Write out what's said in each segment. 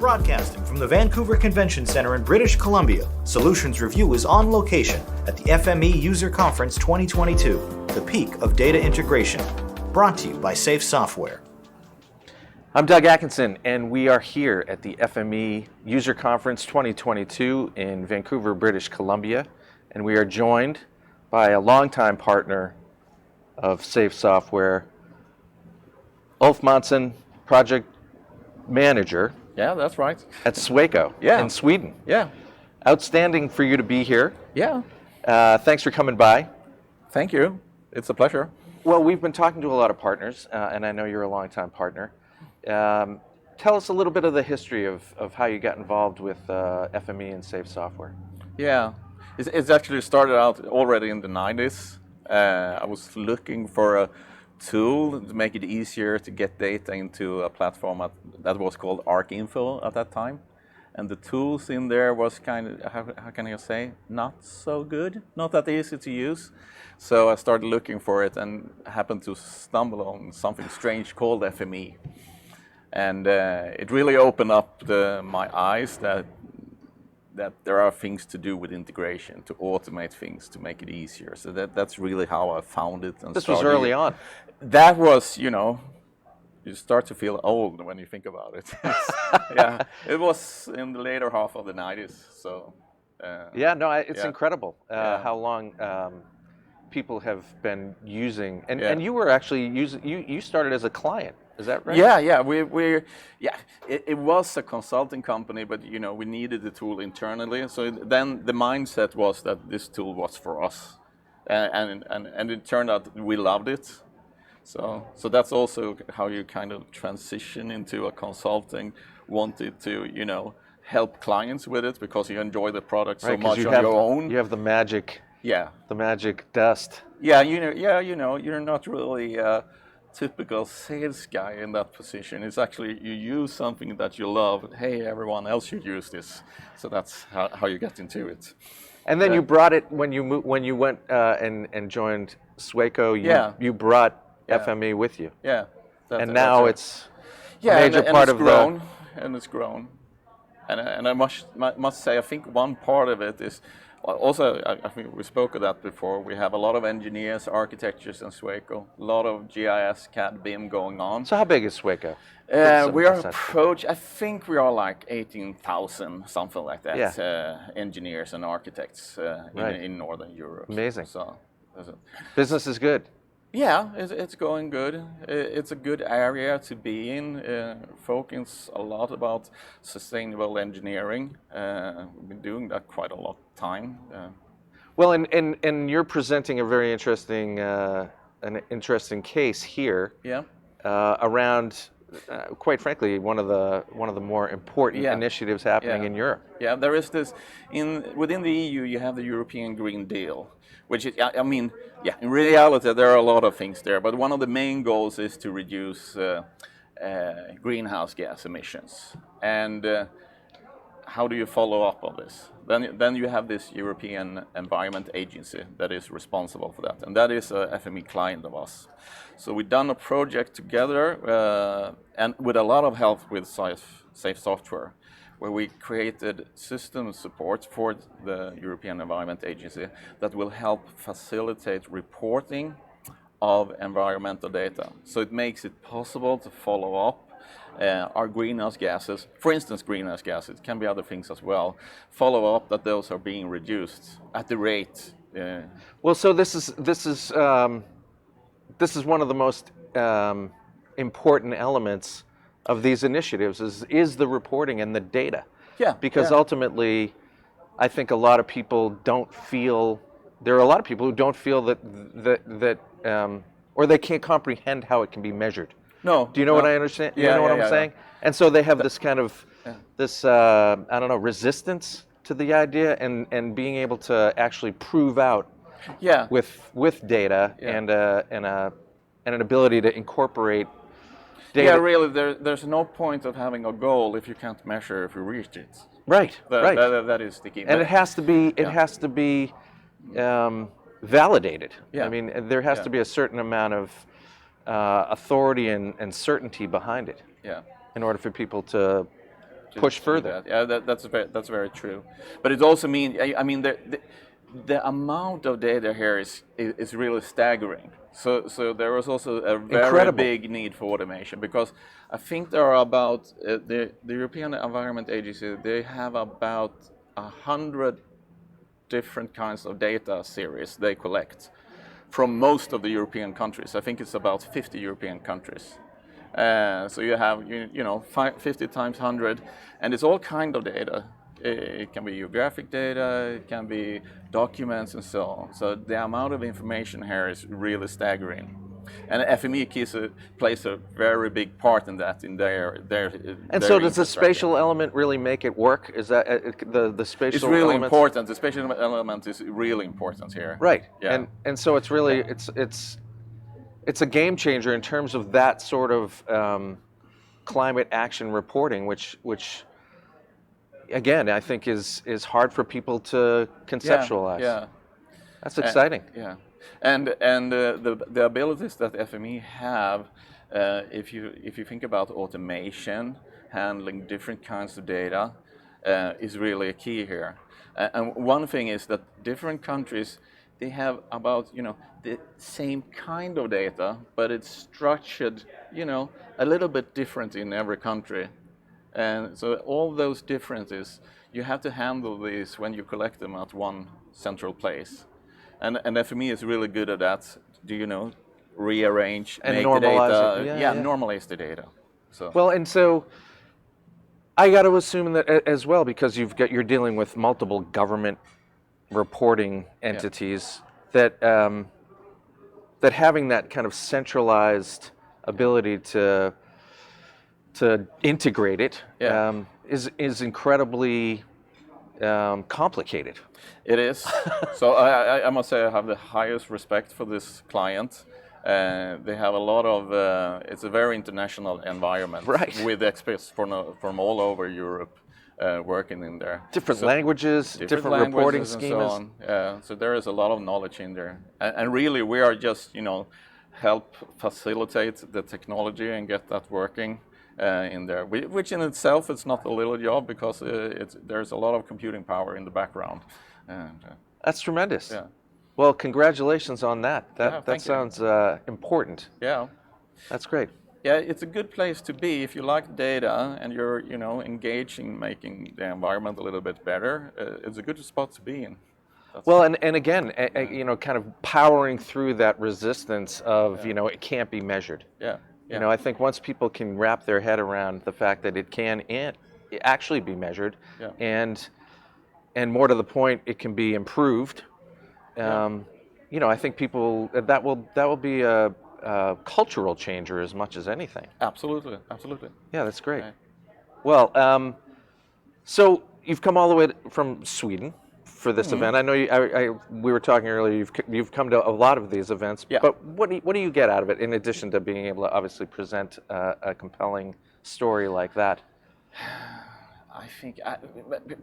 Broadcasting from the Vancouver Convention Center in British Columbia, Solutions Review is on location at the FME User Conference 2022, the peak of data integration. Brought to you by Safe Software. I'm Doug Atkinson, and we are here at the FME User Conference 2022 in Vancouver, British Columbia, and we are joined by a longtime partner of Safe Software, Ulf Månsson, project manager. Yeah, that's right. At SWECO in Sweden. Yeah. Outstanding for you to be here. Yeah. Thanks for coming by. Thank you. It's a pleasure. Well, we've been talking to a lot of partners, and I know you're a longtime partner. Tell us a little bit of the history of how you got involved with FME and Safe Software. Yeah. It's actually started out already in the 90s. I was looking for a tool to make it easier to get data into a platform that was called ArcInfo at that time. And the tools in there was kind of, how can I say, not so good, not that easy to use. So I started looking for it and happened to stumble on something strange called FME. And it really opened up my eyes that there are things to do with integration, to automate things, to make it easier. So that's really how I found it. And this was early on. That was, you start to feel old when you think about it. Yeah, it was in the later half of the 90s. So. It's incredible how long people have been using, and you were actually using. You started as a client. Is that right? Yeah. It was a consulting company, but we needed the tool internally. So then the mindset was that this tool was for us, and it turned out we loved it. So that's also how you kind of transition into a consulting, wanted to help clients with it because you enjoy the product so much on your own. You have the magic. Yeah. The magic dust. Yeah, you're not really a typical sales guy in that position. It's actually you use something that you love. Hey, everyone else should use this. So that's how you get into it. And then you brought it when you went and joined SWECO. You brought FME with you. Yeah. And now it's a major part of the. And it's grown. And I must say, I think one part of it is. Also, I think we spoke of that before. We have a lot of engineers, architects in SWECO, a lot of GIS, CAD, BIM going on. So how big is SWECO? We are I think we are like 18,000, something like that, engineers and architects in Northern Europe. Amazing. So, business is good. Yeah, it's going good. It's a good area to be in. Focus a lot about sustainable engineering. We've been doing that quite a lot of time. Well, and you're presenting a very interesting, case here. Yeah. Around, quite frankly, one of the more important initiatives happening in Europe. Yeah, there is this within the EU. You have the European Green Deal. Which is, in reality, there are a lot of things there, but one of the main goals is to reduce greenhouse gas emissions. And how do you follow up on this? Then you have this European Environment Agency that is responsible for that, and that is a FME client of us. So we've done a project together, and with a lot of help with Safe Software, where we created system support for the European Environment Agency that will help facilitate reporting of environmental data. So it makes it possible to follow up our greenhouse gases, for instance, greenhouse gases, it can be other things as well, follow up that those are being reduced at the rate. Well, so this is one of the most important elements of these initiatives is the reporting and the data. Yeah. Because ultimately, I think a lot of people don't feel. There are a lot of people who don't feel that or they can't comprehend how it can be measured. No. Do you know what I understand? Yeah, you know what I'm saying? And so they have this kind of resistance to the idea and being able to actually prove out. Yeah. With data and an ability to incorporate. Data. Yeah, really, there's no point of having a goal if you can't measure if you reached it. Right, right. That is the key. And it has to be validated. Yeah. I mean, there has to be a certain amount of authority and certainty behind it. Yeah. In order for people to push do further. that. Yeah, that's very true. But it also means, I mean, the amount of data here is really staggering. So there was also a very Incredible. big need for automation, because I think there are about the European Environment Agency. They have about 100 different kinds of data series they collect from most of the European countries. I think it's about 50 European countries. So you have, 50 times 100, and it's all kind of data. It can be geographic data, it can be documents, and so on. So the amount of information here is really staggering. And FMEUC plays a very big part in that, in their And so does the spatial element really make it work? Is that the spatial It's really elements? important. The spatial element is really important here. Right. Yeah. And so it's really it's a game changer in terms of that sort of climate action reporting, which again I think is hard for people to conceptualize. Yeah. That's exciting. Yeah. And the abilities that FME have, if you think about automation, handling different kinds of data, is really a key here. And one thing is that different countries, they have about the same kind of data, but it's structured a little bit different in every country. And so all those differences, you have to handle these when you collect them at one central place. And FME is really good at that. Rearrange, And make normalize the it. data. Yeah. Normalize the data. So. Well, and so I got to assume that as well, because you're dealing with multiple government reporting entities, that that having that kind of centralized ability to integrate it is incredibly complicated. It is. So I must say I have the highest respect for this client. They have a lot of, it's a very international environment, right, with experts from all over Europe working in there. Different languages, different reporting schemas. And so on. So there is a lot of knowledge in there. And really we are just, help facilitate the technology and get that working in there, which in itself is not a little job, because there's a lot of computing power in the background. And, that's tremendous. Yeah. Well, congratulations on that. That sounds important. Yeah. That's great. Yeah, it's a good place to be if you like data and you're, engaged in making the environment a little bit better. It's a good spot to be in. Well, and again, kind of powering through that resistance of, it can't be measured. Yeah. I think once people can wrap their head around the fact that it can actually be measured, and more to the point, it can be improved. I think people that will be a cultural changer as much as anything. Absolutely. Yeah, that's great. Okay. Well, so you've come all the way from Sweden for this event. I know we were talking earlier. You've come to a lot of these events. Yeah. But what do you get out of it in addition to being able to obviously present a compelling story like that? I think,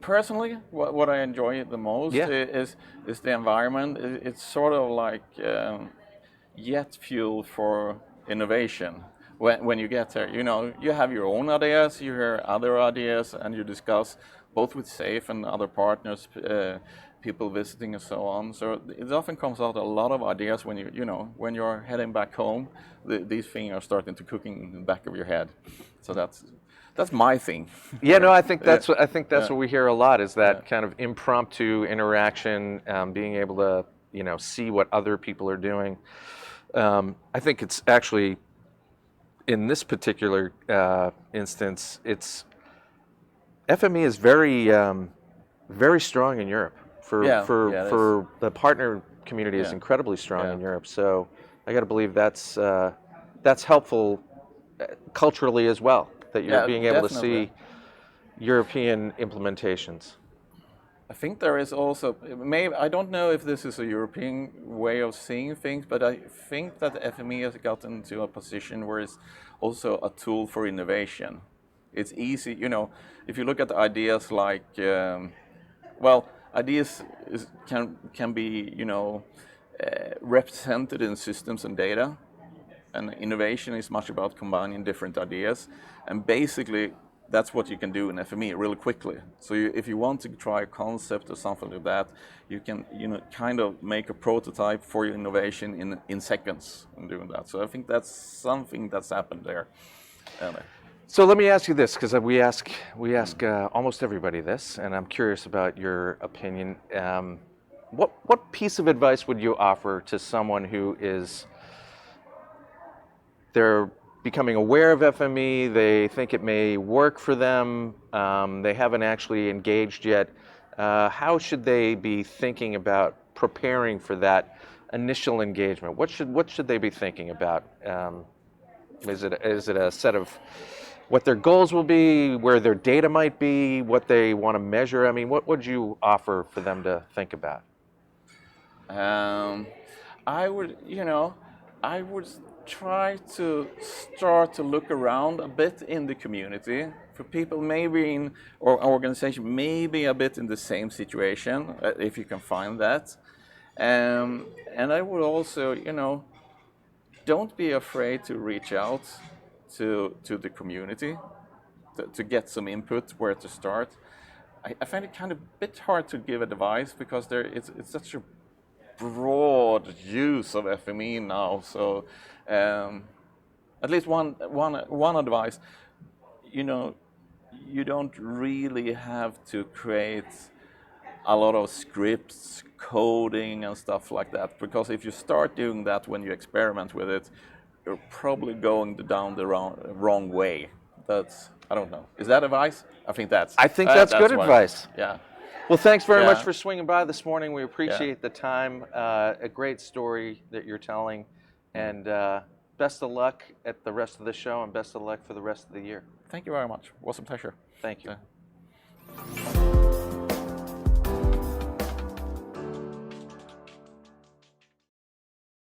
personally, what I enjoy the most is the environment. It's sort of like jet fuel for innovation. When you get there, you have your own ideas, you hear other ideas, and you discuss both with SAFE and other partners, people visiting and so on. So it often comes out a lot of ideas when when you're heading back home. These things are starting to cooking in the back of your head. So that's my thing. Yeah, no, I think that's what we hear a lot, is that kind of impromptu interaction, being able to see what other people are doing. I think it's actually, in this particular instance, FME is very strong in Europe. For the partner community is incredibly strong in Europe. So I got to believe that's helpful culturally as well, that you're being able to see European implementations. I think there is also, maybe, I don't know if this is a European way of seeing things, but I think that FME has gotten to a position where it's also a tool for innovation. It's easy, if you look at ideas like, ideas can be, represented in systems and data, and innovation is much about combining different ideas. And basically, that's what you can do in FME really quickly. So if you want to try a concept or something like that, you can kind of make a prototype for your innovation in seconds in doing that. So I think that's something that's happened there. So let me ask you this, because we ask almost everybody this, and I'm curious about your opinion. What piece of advice would you offer to someone who they're becoming aware of FME, they think it may work for them, they haven't actually engaged yet? How should they be thinking about preparing for that initial engagement? What should they be thinking about? Is it a set of what their goals will be, where their data might be, what they want to measure? I mean, what would you offer for them to think about? I would try to start to look around a bit in the community for people maybe or organization maybe a bit in the same situation, if you can find that. And I would also, don't be afraid to reach out to the community to get some input where to start. I find it kind of a bit hard to give advice because it's such a broad use of FME now. So at least one advice, you don't really have to create a lot of scripts, coding and stuff like that, because if you start doing that when you experiment with it, you're probably going down the wrong way. I don't know. Is that advice? I think that's good advice. Yeah. Well, thanks very much for swinging by this morning. We appreciate the time. A great story that you're telling, and best of luck at the rest of the show, and best of luck for the rest of the year. Thank you very much. It was a pleasure. Thank you.